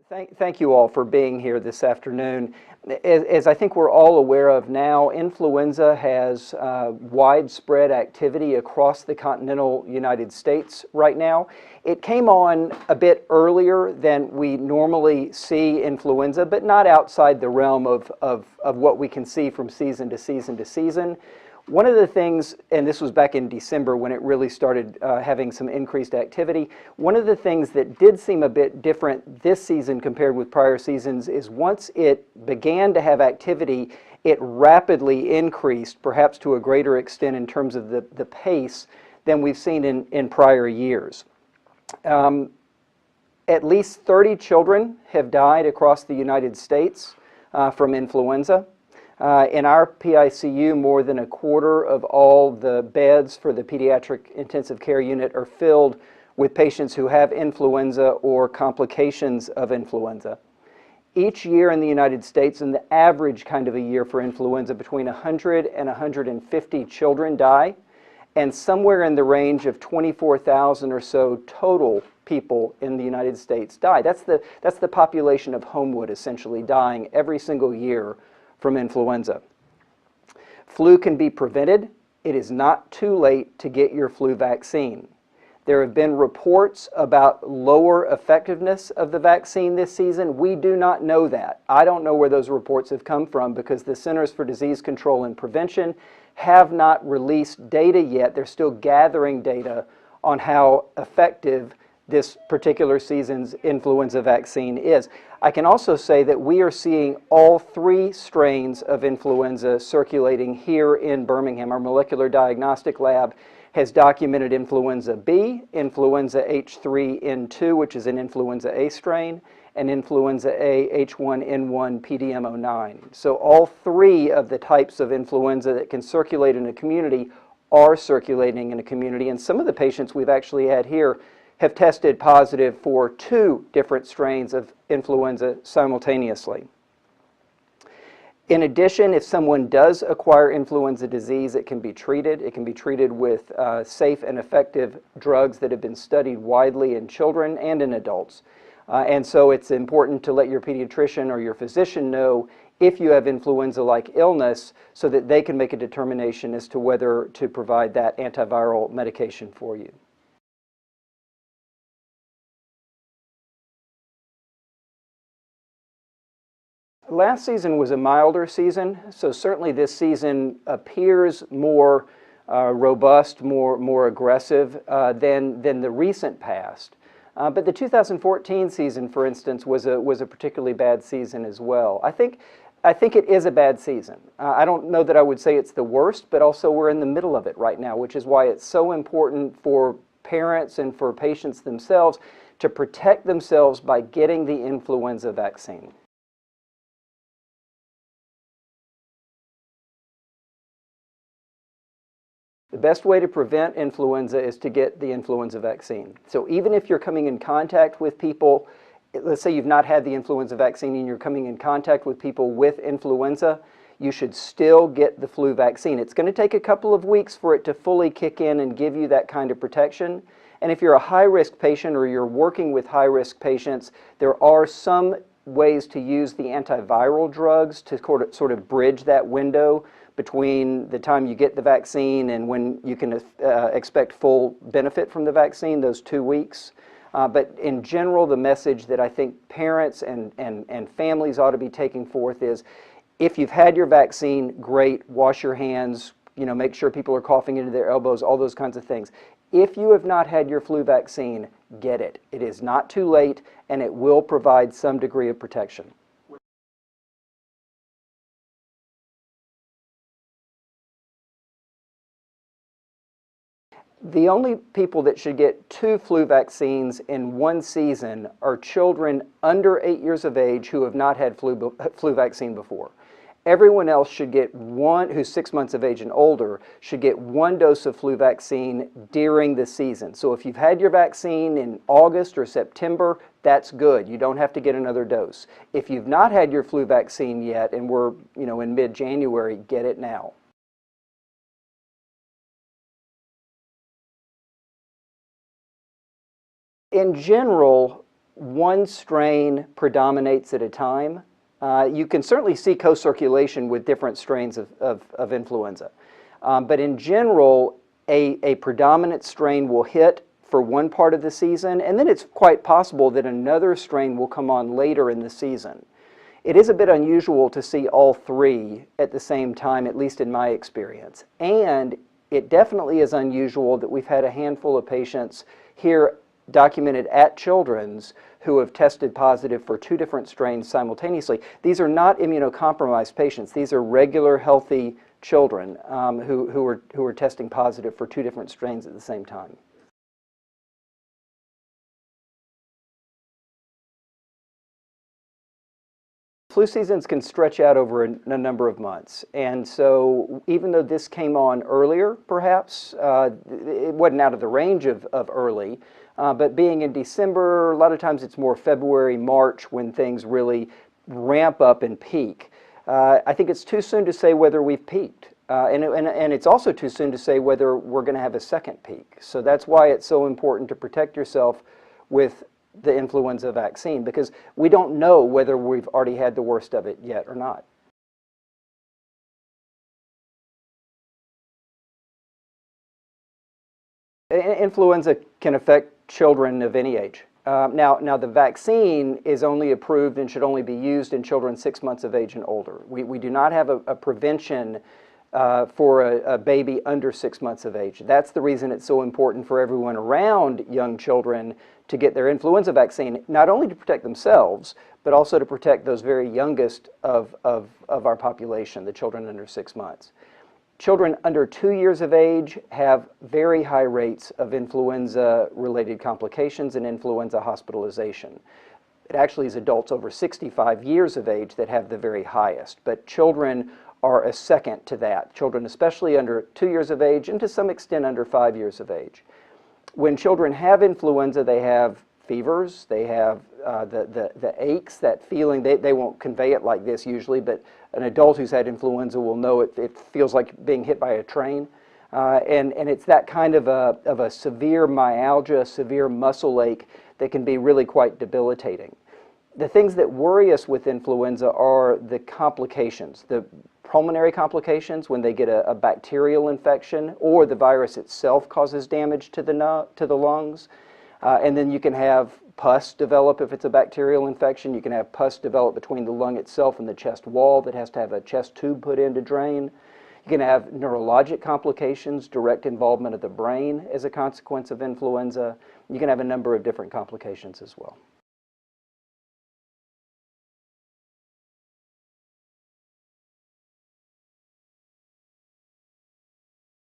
Thank you all for being here this afternoon. As I think we're all aware of now, influenza has widespread activity across the continental United States right now. It came on a bit earlier than we normally see influenza, but not outside the realm of what we can see from season to season to season. One of the things, and this was back in December when it really started having some increased activity, one of the things that did seem a bit different this season compared with prior seasons is once it began to have activity, it rapidly increased, perhaps to a greater extent in terms of the pace than we've seen in prior years. At least 30 children have died across the United States from influenza. In our PICU, more than a quarter of all the beds for the pediatric intensive care unit are filled with patients who have influenza or complications of influenza. Each year in the United States, and the average kind of a year for influenza, between 100 and 150 children die, and somewhere in the range of 24,000 or so total people in the United States die. That's the population of Homewood essentially dying every single year from influenza. Flu can be prevented. It is not too late to get your flu vaccine. There have been reports about lower effectiveness of the vaccine this season. We do not know that. I don't know where those reports have come from because the Centers for Disease Control and Prevention have not released data yet. They're still gathering data on how effective this particular season's influenza vaccine is. I can also say that we are seeing all three strains of influenza circulating here in Birmingham. Our molecular diagnostic lab has documented influenza B, influenza H3N2, which is an influenza A strain, and influenza A H1N1 PDM09. So all three of the types of influenza that can circulate in a community are circulating in a community, and some of the patients we've actually had here have tested positive for 2 different strains of influenza simultaneously. In addition, if someone does acquire influenza disease, it can be treated. It can be treated with safe and effective drugs that have been studied widely in children and in adults. And so it's important to let your pediatrician or your physician know if you have influenza-like illness so that they can make a determination as to whether to provide that antiviral medication for you. Last season was a milder season, so certainly this season appears more robust, more aggressive than the recent past. But the 2014 season, for instance, was a particularly bad season as well. I think it is a bad season. I don't know that I would say it's the worst, but also we're in the middle of it right now, which is why it's so important for parents and for patients themselves to protect themselves by getting the influenza vaccine. The best way to prevent influenza is to get the influenza vaccine. So even if you're coming in contact with people, let's say you've not had the influenza vaccine and you're coming in contact with people with influenza, you should still get the flu vaccine. It's going to take a couple of weeks for it to fully kick in and give you that kind of protection. And if you're a high-risk patient or you're working with high-risk patients, there are some ways to use the antiviral drugs to sort of bridge that window between the time you get the vaccine and when you can expect full benefit from the vaccine, those 2 weeks. But in general, the message that I think parents and families ought to be taking forth is, if you've had your vaccine, great, wash your hands, make sure people are coughing into their elbows, all those kinds of things. If you have not had your flu vaccine, get it. It is not too late, and it will provide some degree of protection. The only people that should get 2 flu vaccines in one season are children under 8 years of age who have not had flu vaccine before. Everyone else should get one, who's 6 months of age and older, should get 1 dose of flu vaccine during the season. So if you've had your vaccine in August or September, that's good. You don't have to get another dose. If you've not had your flu vaccine yet and we're in mid-January, get it now. In general, one strain predominates at a time. You can certainly see co-circulation with different strains of influenza. But in general, a predominant strain will hit for one part of the season, and then it's quite possible that another strain will come on later in the season. It is a bit unusual to see all three at the same time, at least in my experience. And it definitely is unusual that we've had a handful of patients here documented at Children's who have tested positive for two different strains simultaneously. These are not immunocompromised patients. These are regular, healthy children who are testing positive for two different strains at the same time. Flu seasons can stretch out over a number of months, and so even though this came on earlier, perhaps, it wasn't out of the range of early, but being in December, a lot of times it's more February, March when things really ramp up and peak. I think it's too soon to say whether we've peaked, and it's also too soon to say whether we're going to have a second peak. So that's why it's so important to protect yourself with the influenza vaccine, because we don't know whether we've already had the worst of it yet or not. Influenza can affect children of any age. Now the vaccine is only approved and should only be used in children 6 months of age and older. We do not have a prevention for a baby under 6 months of age. That's the reason it's so important for everyone around young children to get their influenza vaccine, not only to protect themselves, but also to protect those very youngest of our population, the children under 6 months. Children under 2 years of age have very high rates of influenza-related complications and influenza hospitalization. It actually is adults over 65 years of age that have the very highest, but children are a second to that. Children especially under 2 years of age and to some extent under 5 years of age. When children have influenza, they have fevers, they have the aches, that feeling. They won't convey it like this usually, but an adult who's had influenza will know it feels like being hit by a train. And it's that kind of a severe myalgia, severe muscle ache that can be really quite debilitating. The things that worry us with influenza are the complications, the pulmonary complications when they get a bacterial infection or the virus itself causes damage to the lungs. And then you can have pus develop if it's a bacterial infection. You can have pus develop between the lung itself and the chest wall that has to have a chest tube put in to drain. You can have neurologic complications, direct involvement of the brain as a consequence of influenza. You can have a number of different complications as well.